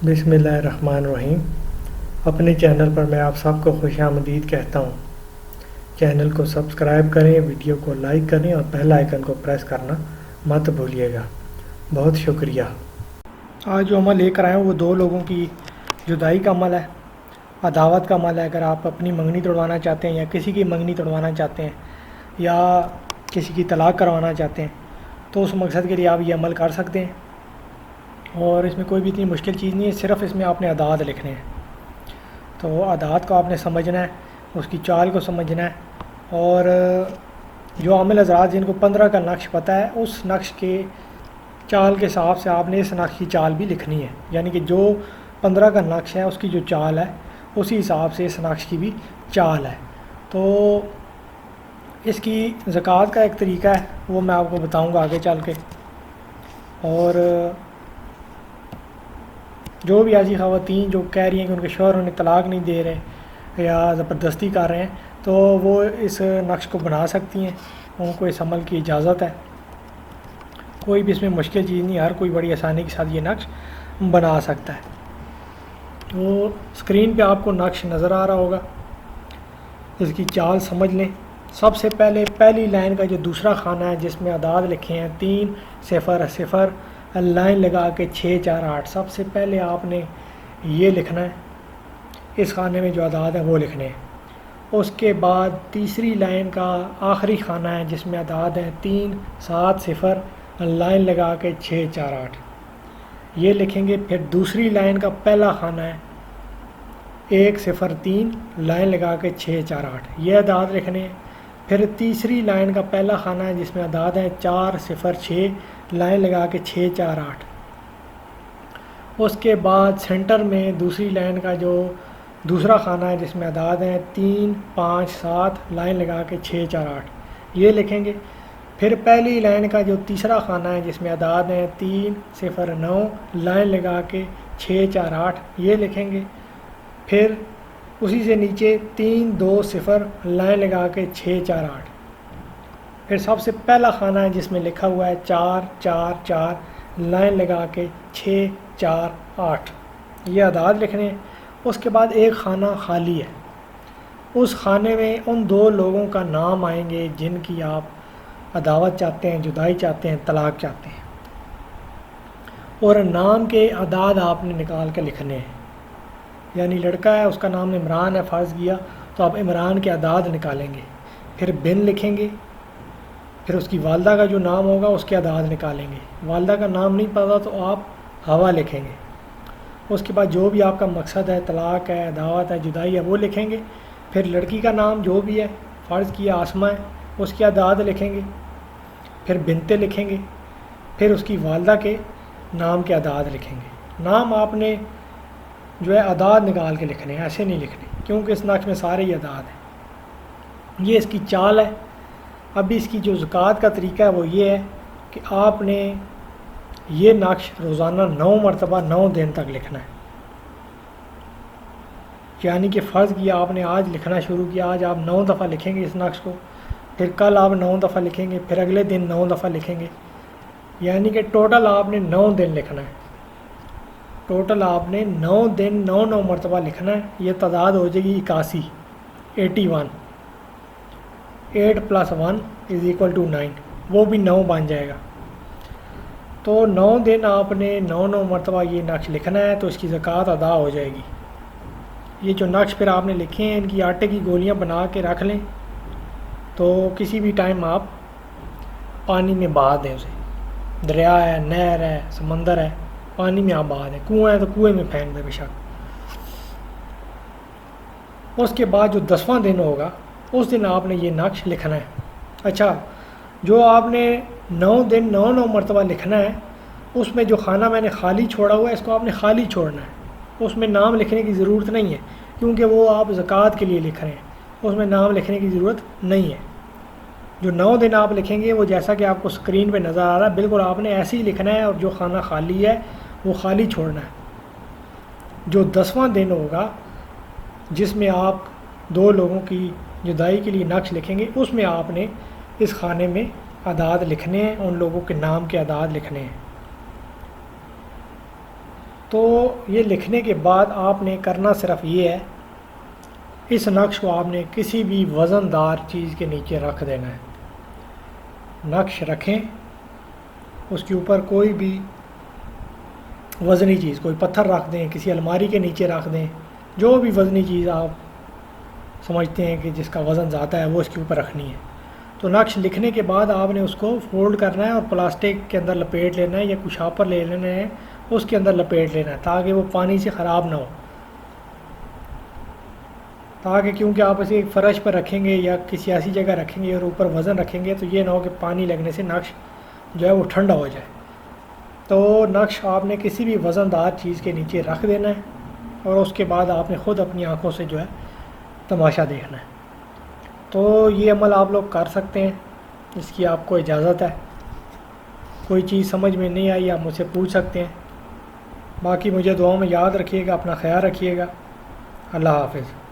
بسم اللہ الرحمن الرحیم۔ اپنے چینل پر میں آپ سب کو خوش آمدید کہتا ہوں۔ چینل کو سبسکرائب کریں، ویڈیو کو لائک کریں اور بیل آئیکن کو پریس کرنا مت بھولیے گا۔ بہت شکریہ۔ آج جو عمل لے کر آئے ہیں وہ دو لوگوں کی جدائی کا عمل ہے، عداوت کا عمل ہے۔ اگر آپ اپنی منگنی توڑوانا چاہتے ہیں یا کسی کی منگنی توڑوانا چاہتے ہیں یا کسی کی طلاق کروانا چاہتے ہیں تو اس مقصد کے لیے آپ یہ عمل کر سکتے ہیں، اور اس میں کوئی بھی اتنی مشکل چیز نہیں ہے، صرف اس میں آپ نے اعداد لکھنے ہیں۔ تو اعداد کو آپ نے سمجھنا ہے، اس کی چال کو سمجھنا ہے، اور جو عامل حضرات جن کو 15 کا نقش پتہ ہے اس نقش کے چال کے حساب سے آپ نے اس نقش کی چال بھی لکھنی ہے، یعنی کہ جو 15 کا نقش ہے اس کی جو چال ہے اسی حساب سے اس نقش کی بھی چال ہے۔ تو اس کی زکوٰۃ کا ایک طریقہ ہے، وہ میں آپ کو بتاؤں گا آگے چل کے۔ اور جو بھی ایسی خواتین جو کہہ رہی ہیں کہ ان کے شوہر انہیں طلاق نہیں دے رہے یا زبردستی کر رہے ہیں تو وہ اس نقش کو بنا سکتی ہیں، ان کو اس عمل کی اجازت ہے، کوئی بھی اس میں مشکل چیز نہیں، ہر کوئی بڑی آسانی کے ساتھ یہ نقش بنا سکتا ہے۔ تو اسکرین پہ آپ کو نقش نظر آ رہا ہوگا، اس کی چال سمجھ لیں۔ سب سے پہلے پہلی لائن کا جو دوسرا خانہ ہے جس میں اعداد لکھے ہیں 3 0 0 لائن لگا کے 6 4 8، سب سے پہلے آپ نے یہ لکھنا ہے، اس خانے میں جو اعداد ہیں وہ لکھنے ہیں۔ اس کے بعد تیسری لائن کا آخری خانہ ہے جس میں اعداد ہیں 3 7 0 لائن لگا کے 6 4 8، یہ لکھیں گے۔ پھر دوسری لائن کا پہلا خانہ ہے 1 0 3 لائن لگا کے 6 4 8، یہ اعداد لکھنے ہیں۔ پھر تیسری لائن کا پہلا خانہ ہے جس میں اعداد ہیں 4 0 6 لائن لگا کے 6 4 8۔ اس کے بعد سینٹر میں دوسری لائن کا جو دوسرا خانہ ہے جس میں اعداد ہیں 3 5 7 لائن لگا کے 6 4 8، یہ لکھیں گے۔ پھر پہلی لائن کا جو تیسرا خانہ ہے جس میں اعداد ہیں 3 0 9 لائن لگا کے 6 4 8، یہ لکھیں گے۔ پھر اسی سے نیچے 3 2 0 لائن لگا کے 6 4 8۔ پھر سب سے پہلا خانہ ہے جس میں لکھا ہوا ہے 4 4 4 لائن لگا کے 6 4 8، یہ اعداد لکھنے ہیں۔ اس کے بعد ایک خانہ خالی ہے، اس خانے میں ان دو لوگوں کا نام آئیں گے جن کی آپ عداوت چاہتے ہیں، جدائی چاہتے ہیں، طلاق چاہتے ہیں، اور نام کے اعداد آپ نے نکال کے لکھنے ہیں۔ یعنی لڑکا ہے، اس کا نام عمران ہے فرض کیا، تو آپ عمران کے اعداد نکالیں گے، پھر بن لکھیں گے۔ پھر اس کی والدہ کا جو نام ہوگا اس کے اعداد نکالیں گے، والدہ کا نام نہیں پتا تو آپ ہوا لکھیں گے۔ اس کے بعد جو بھی آپ کا مقصد ہے، طلاق ہے، عداوت ہے، جدائی ہے، وہ لکھیں گے۔ پھر لڑکی کا نام جو بھی ہے، فرض کیا آسمہ ہے، اس کے اعداد لکھیں گے، پھر بنتے لکھیں گے، پھر اس کی والدہ کے نام کے اعداد لکھیں گے۔ نام آپ نے جو ہے اعداد نکال کے لکھنے ہیں، ایسے نہیں لکھنے، کیونکہ اس نقش میں سارے ہی اعداد ہیں۔ یہ اس کی چال ہے۔ ابھی اس کی جو زکوٰۃ کا طریقہ ہے وہ یہ ہے کہ آپ نے یہ نقش روزانہ 9 مرتبہ 9 دن تک لکھنا ہے۔ یعنی کہ فرض کیا آپ نے آج لکھنا شروع کیا، آج آپ 9 دفعہ لکھیں گے اس نقش کو، پھر کل آپ 9 دفعہ لکھیں گے، پھر اگلے دن 9 دفعہ لکھیں گے، یعنی کہ ٹوٹل آپ نے 9 دن لکھنا ہے۔ ٹوٹل آپ نے 9 دن 9 9 مرتبہ لکھنا ہے۔ یہ تعداد ہو جائے گی 81، 81، 8 + 1 = 9، وہ بھی 9 بن جائے گا۔ تو 9 دن آپ نے 9 9 مرتبہ یہ نقش لکھنا ہے، تو اس کی زکوٰۃ ادا ہو جائے گی۔ یہ جو نقش پھر آپ نے لکھے ہیں ان کی آٹے کی گولیاں بنا کے رکھ لیں، تو کسی بھی ٹائم آپ پانی میں بہا دیں اسے، دریا ہے، نہر ہے، سمندر ہے، پانی میں آپ بہا دیں، کنواں ہے تو کنویں میں پھینک دیں بے شک۔ اس کے بعد جو 10واں دن ہوگا اس دن آپ نے یہ نقش لکھنا ہے۔ اچھا، جو آپ نے 9 دن 9 9 مرتبہ لکھنا ہے، اس میں جو خانہ میں نے خالی چھوڑا ہوا ہے اس کو آپ نے خالی چھوڑنا ہے، اس میں نام لکھنے کی ضرورت نہیں ہے، کیونکہ وہ آپ زکوٰۃ کے لیے لکھ رہے ہیں، اس میں نام لکھنے کی ضرورت نہیں ہے۔ جو 9 دن آپ لکھیں گے وہ جیسا کہ آپ کو اسکرین پہ نظر آ رہا ہے بالکل آپ نے ایسے ہی لکھنا ہے، اور جو خانہ خالی ہے وہ خالی چھوڑنا ہے۔ جو 10واں دن ہوگا جس میں آپ 2 لوگوں کی جدائی کے لیے نقش لکھیں گے، اس میں آپ نے اس خانے میں اعداد لکھنے ہیں، ان لوگوں کے نام کے اعداد لکھنے ہیں۔ تو یہ لکھنے کے بعد آپ نے کرنا صرف یہ ہے، اس نقش کو آپ نے کسی بھی وزن دار چیز کے نیچے رکھ دینا ہے۔ نقش رکھیں، اس کے اوپر کوئی بھی وزنی چیز، کوئی پتھر رکھ دیں، کسی الماری کے نیچے رکھ دیں، جو بھی وزنی چیز آپ سمجھتے ہیں کہ جس کا وزن زیادہ ہے وہ اس کے اوپر رکھنی ہے۔ تو نقش لکھنے کے بعد آپ نے اس کو فولڈ کرنا ہے اور پلاسٹک کے اندر لپیٹ لینا ہے یا کچھ شاپر لے لینا ہے، اس کے اندر لپیٹ لینا ہے تاکہ وہ پانی سے خراب نہ ہو، تاکہ کیونکہ آپ اسے ایک فرش پر رکھیں گے یا کسی ایسی جگہ رکھیں گے اور اوپر وزن رکھیں گے تو یہ نہ ہو کہ پانی لگنے سے نقش جو ہے وہ ٹھنڈا ہو جائے۔ تو نقش آپ نے کسی بھی وزن دار چیز کے نیچے رکھ دینا ہے اور اس کے بعد آپ نے خود اپنی آنکھوں سے جو ہے تماشا دیکھنا ہے۔ تو یہ عمل آپ لوگ کر سکتے ہیں، اس کی آپ کو اجازت ہے۔ کوئی چیز سمجھ میں نہیں آئی آپ مجھ سے پوچھ سکتے ہیں۔ باقی مجھے دعاؤں میں یاد رکھیے گا، اپنا خیال رکھیے گا۔ اللہ حافظ۔